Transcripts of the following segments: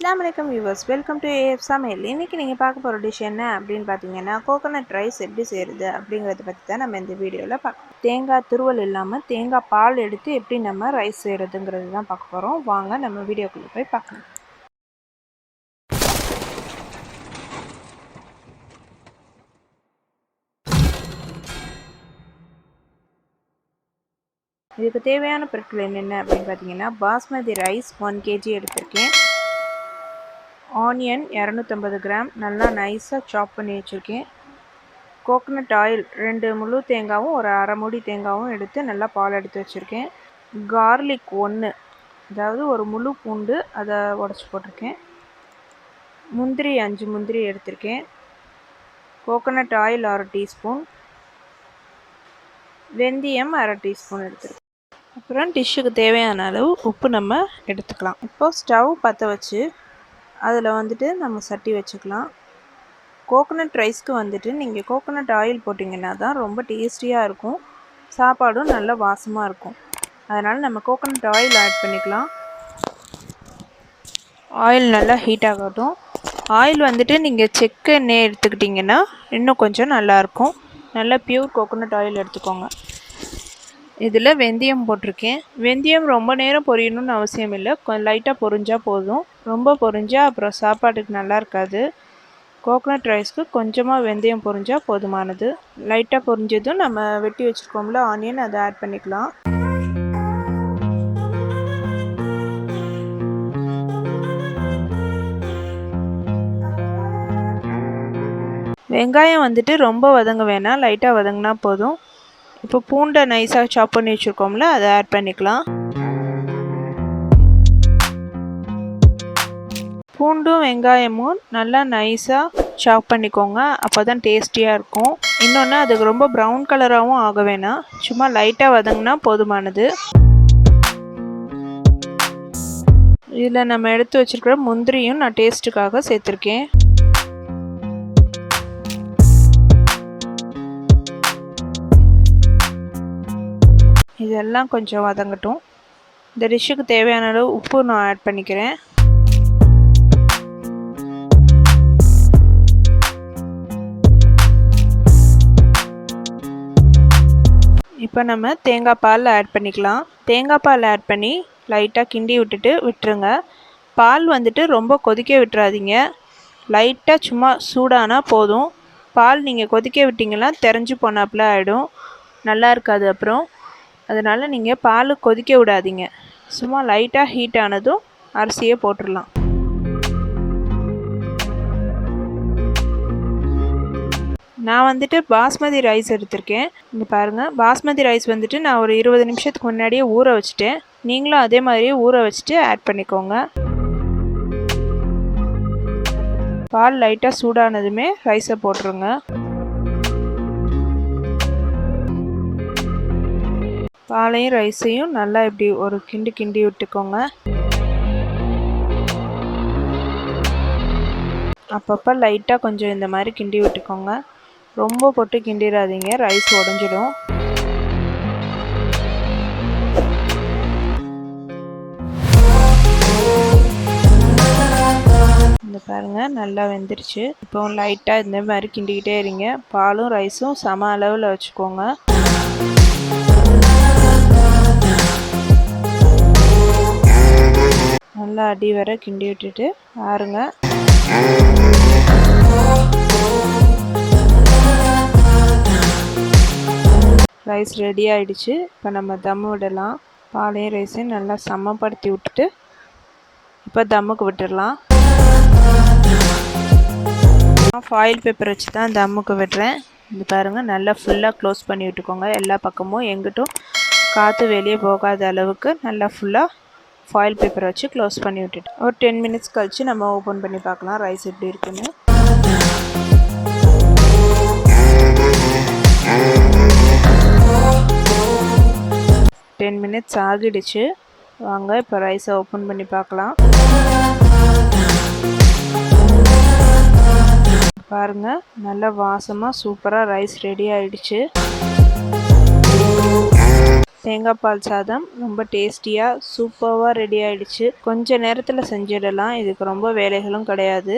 अस्सलाम वालेकुम viewers welcome to AF சமையல். இன்னைக்கு நீங்க பார்க்க போற டிஷ் என்ன அப்படினு பாத்தீங்கன்னா கோகனட் ரைஸ் எப்படி செய்யறது அப்படிங்கறத பத்தி தான் நம்ம இந்த வீடியோல பார்க்க போறோம். தேங்காய் துருவல் இல்லாம தேங்காய் பால் எடுத்து எப்படி நம்ம ரைஸ் செய்யறதுங்கிறது தான் பார்க்க போறோம். வாங்க நம்ம வீடியோக்குள்ள போய் பார்க்கலாம். இதுக்கு தேவையான பொருட்கள் என்னென்ன அப்படின்னு பாத்தீங்கன்னா பாஸ்மதி ரைஸ் 1 kg எடுத்திருக்கேன். ஆனியன் 250 கிராம் நல்லா நைஸாக சாப் பண்ணி வச்சுருக்கேன். கோகனட் ஆயில் 2 முழு தேங்காவும் ஒரு அரை மூடி தேங்காவும் எடுத்து நல்லா பால் எடுத்து வச்சுருக்கேன். கார்லிக் 1 அதாவது ஒரு முழு பூண்டு அதை உடச்சி போட்டிருக்கேன். முந்திரி 5 முந்திரி எடுத்திருக்கேன். கோகனட் ஆயில் 1/2 டீஸ்பூன், வெந்தயம் 1/2 டீஸ்பூன் எடுத்துருக்கேன். அப்புறம் டிஷ்ஷுக்கு தேவையான அளவு உப்பு நம்ம எடுத்துக்கலாம். இப்போ ஸ்டவ் பற்ற வச்சு அதில் வந்துட்டு நம்ம சட்டி வச்சுக்கலாம். கோகனட் ரைஸ்க்கு வந்துட்டு நீங்கள் கோகனட் ஆயில் போட்டிங்கன்னா தான் ரொம்ப டேஸ்டியாக இருக்கும், சாப்பாடும் நல்ல வாசமாக இருக்கும். அதனால் நம்ம கோகனட் ஆயில் ஆட் பண்ணிக்கலாம். ஆயில் நல்லா ஹீட் ஆகட்டும். ஆயில் வந்துட்டு நீங்கள் செக்கு எண்ணெய் எடுத்துக்கிட்டிங்கன்னா இன்னும் கொஞ்சம் நல்லாயிருக்கும். நல்லா பியூர் கோகனட் ஆயில் எடுத்துக்கோங்க. இதில் வெந்தயம் போட்டிருக்கேன். வெந்தயம் ரொம்ப நேரம் பொரியணும்னு அவசியம் இல்லை, கொஞ்சம் லைட்டாக பொரிஞ்சால் போதும். ரொம்ப பொரிஞ்சால் அப்புறம் சாப்பாட்டுக்கு நல்லா இருக்காது. கோகனட் ரைஸ்க்கு கொஞ்சமாக வெந்தயம் பொரிஞ்சால் போதுமானது. லைட்டாக பொரிஞ்சதும் நம்ம வெட்டி வச்சுருக்கோம்ல ஆனியன், அதை ஆட் பண்ணிக்கலாம். வெங்காயம் வந்துட்டு ரொம்ப வதங்க வேணாம், லைட்டாக வதங்கினா போதும். இப்போ பூண்டை நைஸாக சாப் பண்ணி வச்சுருக்கோம்ல அதை ஆட் பண்ணிக்கலாம். பூண்டும் வெங்காயமும் நல்லா நைஸாக சாப் பண்ணிக்கோங்க, அப்போ தான் டேஸ்டியாக இருக்கும். இன்னொன்று அதுக்கு ரொம்ப ப்ரௌன் கலராகவும் ஆக வேணாம், சும்மா லைட்டாக வதங்கினா போதுமானது. இதில் நம்ம எடுத்து வச்சுருக்கிற முந்திரியும் நான் டேஸ்ட்டுக்காக சேர்த்துருக்கேன். இதெல்லாம் கொஞ்சம் வதங்கட்டும். இந்த டிஷ்ஷுக்கு தேவையான அளவு உப்பு நான் ஆட் பண்ணிக்கிறேன். இப்போ நம்ம தேங்காய் பால் ஆட் பண்ணிக்கலாம். தேங்காய் பால் ஆட் பண்ணி லைட்டாக கிண்டி விட்டுருங்க. பால் வந்துட்டு ரொம்ப கொதிக்க விட்டுறாதீங்க, லைட்டாக சும்மா சூடானா போதும். பால் நீங்கள் கொதிக்க விட்டிங்கன்னா தெரிஞ்சு போனாப்புல ஆகிடும், நல்லா இருக்காது அப்புறம். அதனால் நீங்கள் பால் கொதிக்க விடாதீங்க, சும்மா லைட்டாக ஹீட் ஆனதும் அரிசியை போட்டுடலாம். நான் வந்துட்டு பாஸ்மதி ரைஸ் எடுத்திருக்கேன். இங்கே பாருங்கள், பாஸ்மதி ரைஸ் வந்துட்டு நான் ஒரு 20 நிமிஷத்துக்கு முன்னாடியே ஊற வச்சுட்டேன். நீங்களும் அதே மாதிரியே ஊற வச்சுட்டு ஆட் பண்ணிக்கோங்க. பால் லைட்டாக சூடானதுமே ரைஸை போட்டுருங்க. பாலையும் ரைஸையும் நல்லா இப்படி ஒரு கிண்டி விட்டுக்கோங்க. அப்பப்போ லைட்டாக கொஞ்சம் இந்த மாதிரி கிண்டி விட்டுக்கோங்க, ரொம்ப போட்டு கிண்டிடாதீங்க, ரைஸ் உடஞ்சிடும். இந்த பாருங்கள் நல்லா வெந்துருச்சு. இப்போ லைட்டாக இந்த மாதிரி கிண்டிக்கிட்டே இருங்க. பாலும் ரைஸும் சம அளவில் வச்சுக்கோங்க. நல்லா அடி வர கிண்டி விட்டுட்டு பாருங்க. ரைஸ் ரெடி ஆகிடுச்சு. இப்போ நம்ம தம் விடலாம். பாலையும் ரைஸையும் நல்லா சமப்படுத்தி விட்டுட்டு இப்போ தம்முக்கு விட்டுடலாம். ஃபாயில் பேப்பர் வச்சு தான் தம்முக்கு விடுறேன். இது பாருங்கள், நல்லா ஃபுல்லாக க்ளோஸ் பண்ணி விட்டுக்கோங்க. எல்லா பக்கமும் எங்கிட்டும் காற்று வெளியே போகாத அளவுக்கு நல்லா ஃபுல்லாக ஃபாயில் பேப்பரை வச்சு க்ளோஸ் பண்ணி விட்டுட்டு ஒரு 10 மினிட்ஸ் கழிச்சு நம்ம ஓப்பன் பண்ணி பார்க்கலாம் ரைஸ் எப்படி இருக்குன்னு. டென் மினிட்ஸ் ஆகிடுச்சு. வாங்க இப்போ ரைஸை ஓப்பன் பண்ணி பார்க்கலாம். பாருங்கள், நல்ல வாசமாக சூப்பராக ரைஸ் ரெடி ஆகிடுச்சு. தேங்காய் பால் சாதம் ரொம்ப டேஸ்டியாக சூப்பராக ரெடி ஆயிடுச்சு. கொஞ்ச நேரத்தில் செஞ்சிடலாம். இதுக்கு ரொம்ப வேலைகளும் கிடையாது.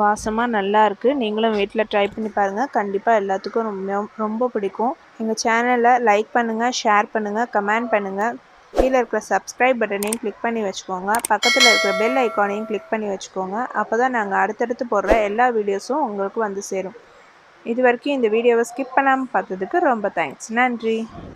வாசமாக நல்லா இருக்குது. நீங்களும் வீட்டில் ட்ரை பண்ணி பாருங்கள். கண்டிப்பாக எல்லாத்துக்கும் ரொம்ப பிடிக்கும். எங்கள் சேனலை லைக் பண்ணுங்கள், ஷேர் பண்ணுங்கள், கமெண்ட் பண்ணுங்கள். கீழே இருக்கிற சப்ஸ்கிரைப் பட்டனையும் கிளிக் பண்ணி வச்சுக்கோங்க. பக்கத்தில் இருக்கிற பெல் ஐக்கானையும் கிளிக் பண்ணி வச்சுக்கோங்க. அப்போ தான் நாங்கள் அடுத்தடுத்து போடுற எல்லா வீடியோஸும் உங்களுக்கு வந்து சேரும். இது வரைக்கும் இந்த வீடியோவை ஸ்கிப் பண்ணாமல் பார்த்ததுக்கு ரொம்ப தேங்க்ஸ். நன்றி.